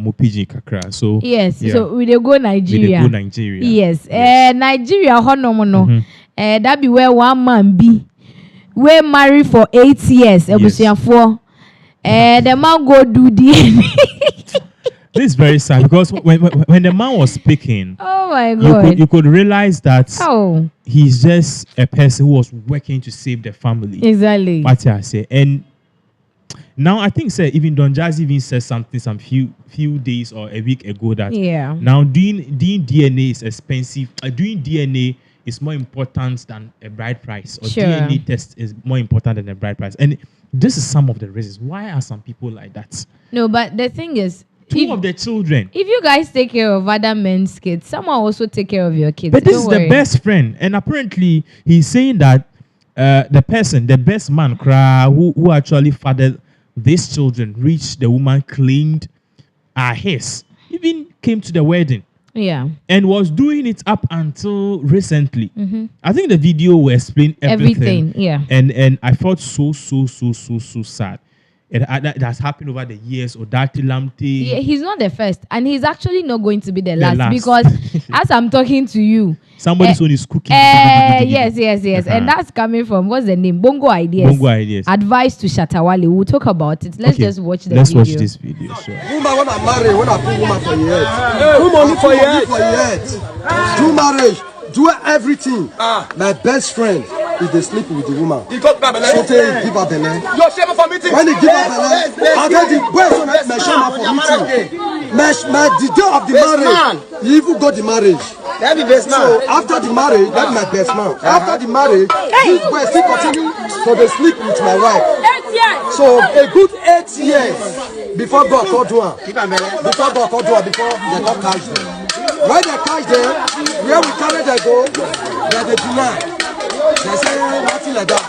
PG kakra. So yes, yeah. So we dey go Nigeria. We dey go Nigeria. Yes. Nigeria honomono. That be where one man be. We married for 8 years. Yes. The man go do DNA. This is very sad because when the man was speaking, oh my God, you could realize that he's just a person who was working to save the family. Exactly. What I say. And now I think even Don Jazzy even said something some few days or a week ago that now doing DNA is expensive. Doing DNA is more important than a bride price, or DNA test is more important than a bride price. And this is some of the reasons. Why are some people like that? No, but the thing is, two of the children. If you guys take care of other men's kids, someone also take care of your kids. But this is the best friend, and apparently he's saying that the best man, who actually fathered these children, which the woman claimed are his, even came to the wedding. Yeah. And was doing it up until recently. I think the video will explain everything. Yeah. And I felt so sad. That has happened over the years. Yeah, he's not the first, and he's actually not going to be the last. Because as I'm talking to you, somebody's on his cooking. Yes. And that's coming from, what's the name? Bongo Ideas. Advice to Shatawale. We'll talk about it. Let's just watch the video. Let's watch this video. Sure. Woman, when I marry, when I put woman for years. Woman for years. Do marriage. Do everything. My best friend, if they sleep with the woman, so they give her belly. When they give her belly, I get the best of my shama for meeting. The day of the marriage, he even got the marriage. That be best man. So after the marriage, that's my best man. After the marriage, this boy still continue to they sleep with my wife. 8 years. So a good 8 years before God called to her. Before God called to her, before they got catch them. When they catch them, where we carry them go, they deny. They say nothing like that.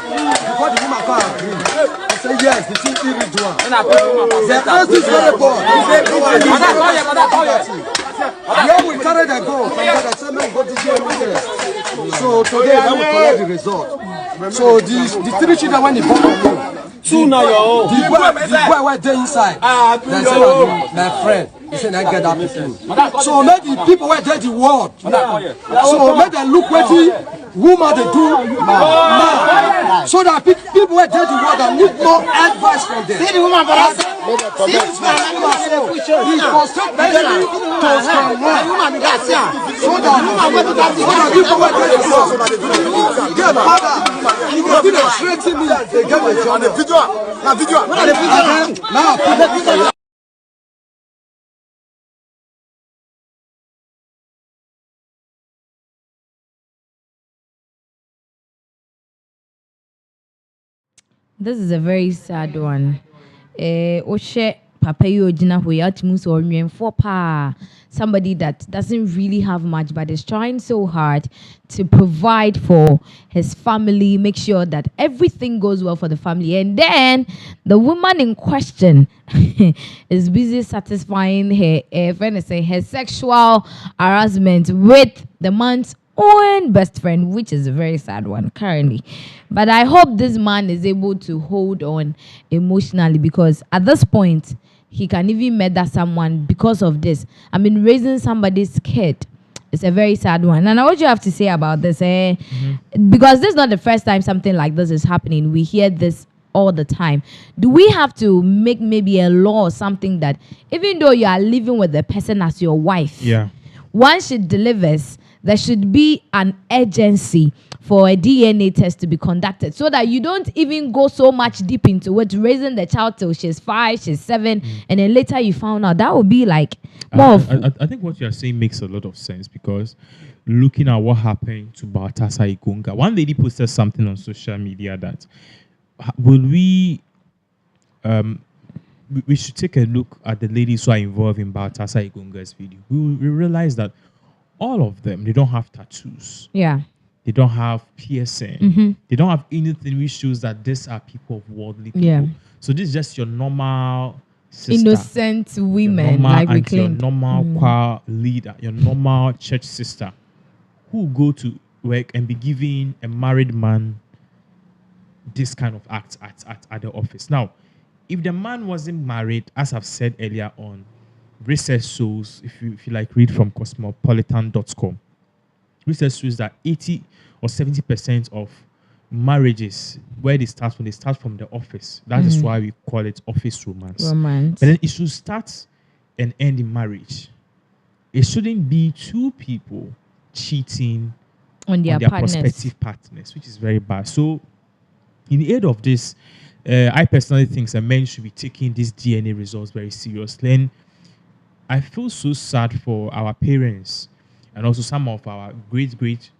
Before the woman come agree, I say yes, the thing even do it. They ask this very boy. Where we carry them go, from there they say man go this year. So today we will collect the result. So the 3 children when they born on me, two now your own. The boy went there inside. They say my friend. He said, I get that people. So make the people where they the world. So make them look what the woman they do now. So that people where they the world that need more advice from them. See the woman, but I see this man. He construct basically to stand right. So that people where they the world get mother. He will be the threatening me. They get the job. Now. This is a very sad one. Oshe papa yo jina hoyatimus or for pa. Somebody that doesn't really have much but is trying so hard to provide for his family, make sure that everything goes well for the family. And then the woman in question is busy satisfying her sexual harassment with the man's own best friend, which is a very sad one currently. But I hope this man is able to hold on emotionally, because at this point, he can even murder someone because of this. I mean, raising somebody's kid is a very sad one. And what you have to say about this, because this is not the first time something like this is happening. We hear this all the time. Do we have to make maybe a law or something that even though you are living with the person as your wife, once she delivers, there should be an urgency for a DNA test to be conducted, so that you don't even go so much deep into it, raising the child till she's 5, she's 7, and then later you found out. That would be like more I think what you are saying makes a lot of sense, because looking at what happened to Baltasar Igunga, one lady posted something on social media that we should take a look at the ladies who are involved in Baltasar Igunga's video. We realize that all of them, they don't have tattoos. Yeah. They don't have piercing. They don't have anything which shows that these are people of worldly people. Yeah. So this is just your normal sister, innocent women, like we claim. Your normal choir leader, your normal church sister, who go to work and be giving a married man this kind of act at the office. Now, if the man wasn't married, as I've said earlier on, research shows, if you like read from cosmopolitan.com, research shows that 80 or 70% of marriages, where they start from the office. That is why we call it office romance. But then it should start and end in marriage. It shouldn't be two people cheating on their prospective partners, which is very bad. So in the aid of this, I personally think that men should be taking these DNA results very seriously. And I feel so sad for our parents and also some of our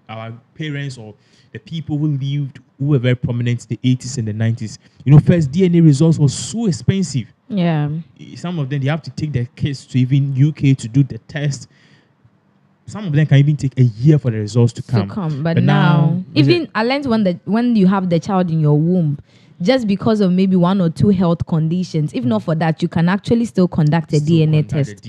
our parents or the people who were very prominent in the 80s and the 90s. You know, first DNA results was so expensive. Yeah. Some of them, they have to take their kids to even UK to do the test. Some of them can even take a year for the results to come. But now even I learned when you have the child in your womb, just because of maybe one or two health conditions, if not for that, you can actually still conduct a DNA test.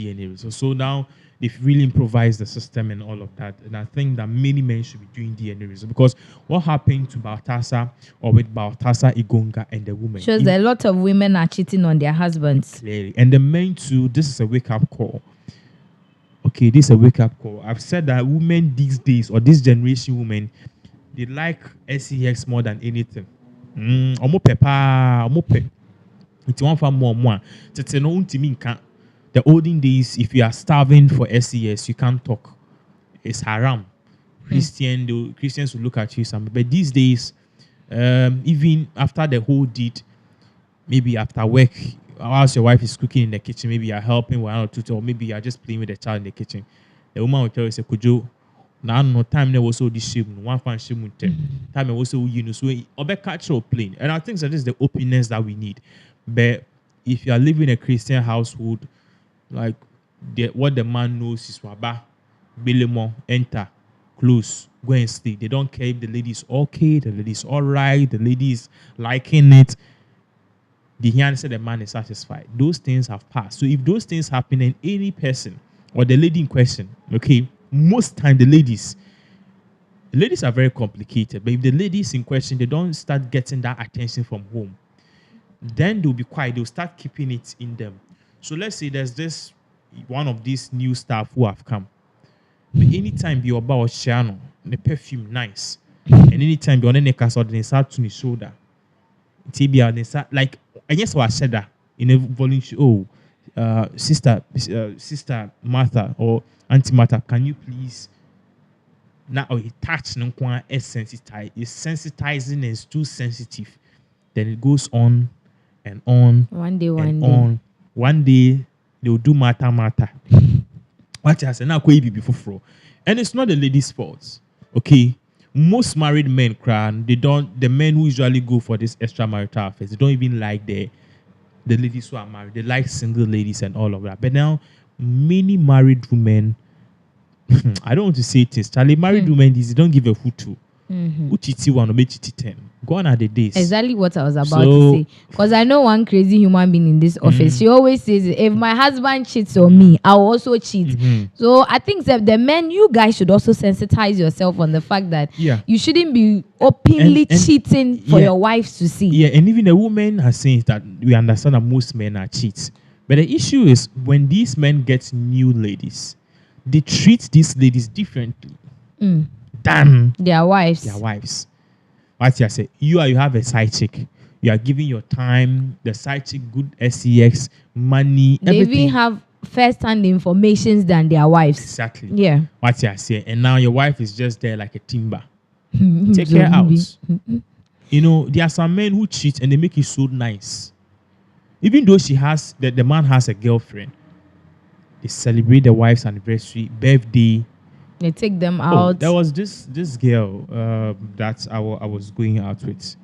So now they've really improvised the system and all of that. And I think that many men should be doing DNA results, because what happened to Balthasar or with Balthasar Igonga and the woman shows that a lot of women are cheating on their husbands. Clearly. And the men too, this is a wake-up call. Okay, this is a wake-up call. I've said that women these days, or this generation women, they like SEX more than anything. Omo pepa, omo pe. It's one for more. The olden days, if you are starving for SES, you can't talk. It's haram. Christians will look at you some. But these days, even after the whole deed, maybe after work, whilst your wife is cooking in the kitchen, maybe you're helping one or two, or maybe you're just playing with the child in the kitchen. The woman will tell you, say, Kujo, now no time there was all this shame, one fan shame time was so so obe cultural plane. And I think that is the openness that we need. But if you are living in a Christian household, like what the man knows is waba, belemo, enter, close, go and sleep. They don't care if the lady is okay, the lady is alright, the lady is liking it. The answer the man is satisfied. Those things have passed. So if those things happen, in any person or the lady in question, okay, most time the ladies are very complicated. But if the ladies in question, they don't start getting that attention from home, then they'll be quiet. They'll start keeping it in them. So let's say there's this one of these new staff who have come. But anytime you're about Shiano, the perfume nice, and anytime you're on the neck, or they start to the shoulder, like I guess what I said that in a volunteer. Oh, sister Martha or Auntie Martha, can you please now touch no one is sensitized. It's sensitizing and it's too sensitive. Then it goes on and on. One day they'll do mata. What I said now could be before. And it's not the lady's fault. Okay. Most married men cry, the men who usually go for this extramarital affairs, they don't even like the ladies who are married. They like single ladies and all of that. But now many married women, I don't want to say it is Charlie, married women, they don't give a hoot to. Uchiti one or chiti 10. Gone are the days. Exactly what I was about to say. Because I know one crazy human being in this office. She always says, if my husband cheats on me, I'll also cheat. So I think that the men, you guys should also sensitize yourself on the fact that you shouldn't be openly cheating for your wives to see. Yeah, and even the women are saying that we understand that most men are cheats. But the issue is when these men get new ladies, they treat these ladies differently than their wives. What you say? You have a side chick. You are giving your time. The side chick, good SEX, money. They everything. even have first-hand information than their wives. Exactly. Yeah. What you say? And now your wife is just there like a timber. Take her out. You know, there are some men who cheat and they make it so nice. Even though the man has a girlfriend, they celebrate the wife's anniversary, birthday. They take them out. There was this girl that I was going out with.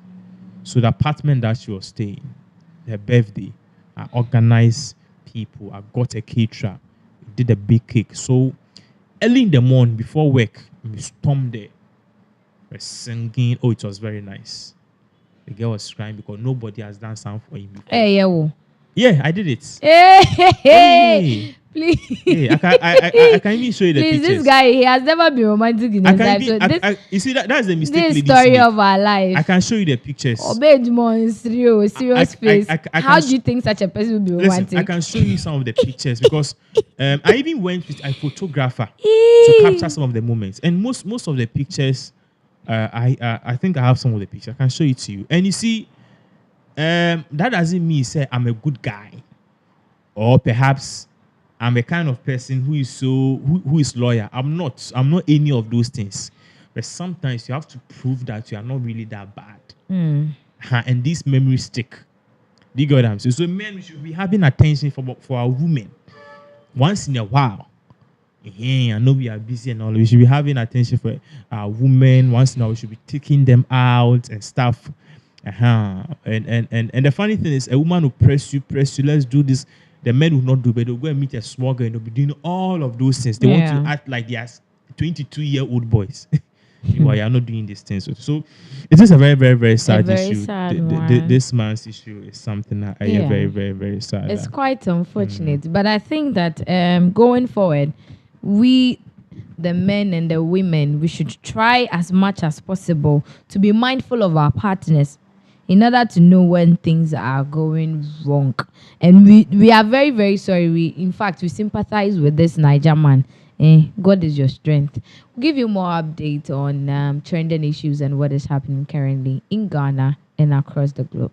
So the apartment that she was staying, her birthday, I organized people. I got a caterer, did a big cake. So early in the morning before work, we stormed there. We're singing. Oh, it was very nice. The girl was crying because nobody has done something for him before. Hey, yeah. Yeah, I did it. Hey. Please. Yeah, I can even show you the Please, pictures. this guy, he has never been romantic in his life. So you see, that's the mistake. this ladies story make. of our life. I can show you the pictures. Serious face. How do you think such a person will be romantic? Listen, I can show you some of the pictures because I even went with a photographer to capture some of the moments. And most of the pictures, I think I have some of the pictures. I can show it to you. And you see, that doesn't mean say I'm a good guy, or perhaps I'm a kind of person who is who is loyal. I'm not any of those things. But sometimes you have to prove that you are not really that bad. And these memories stick. Do you get what I'm saying? So men, we should be having attention for our women once in a while. I know we are busy and all. We should be having attention for our women once in a while. We should be taking them out and stuff. And the funny thing is, a woman will press you. Let's do this. The men will not do, but they'll go and meet a small girl and they'll be doing all of those things. They want to act like they are 22-year-old boys. Meanwhile, you're not doing these things. So it is a very, very, very sad issue. This man's issue is something that I am very, very, very sad. It's quite unfortunate. But I think that going forward, we, the men and the women, we should try as much as possible to be mindful of our partners in order to know when things are going wrong. And we are very, very sorry. In fact, we sympathize with this Niger man. God is your strength. We'll give you more updates on trending issues and what is happening currently in Ghana and across the globe.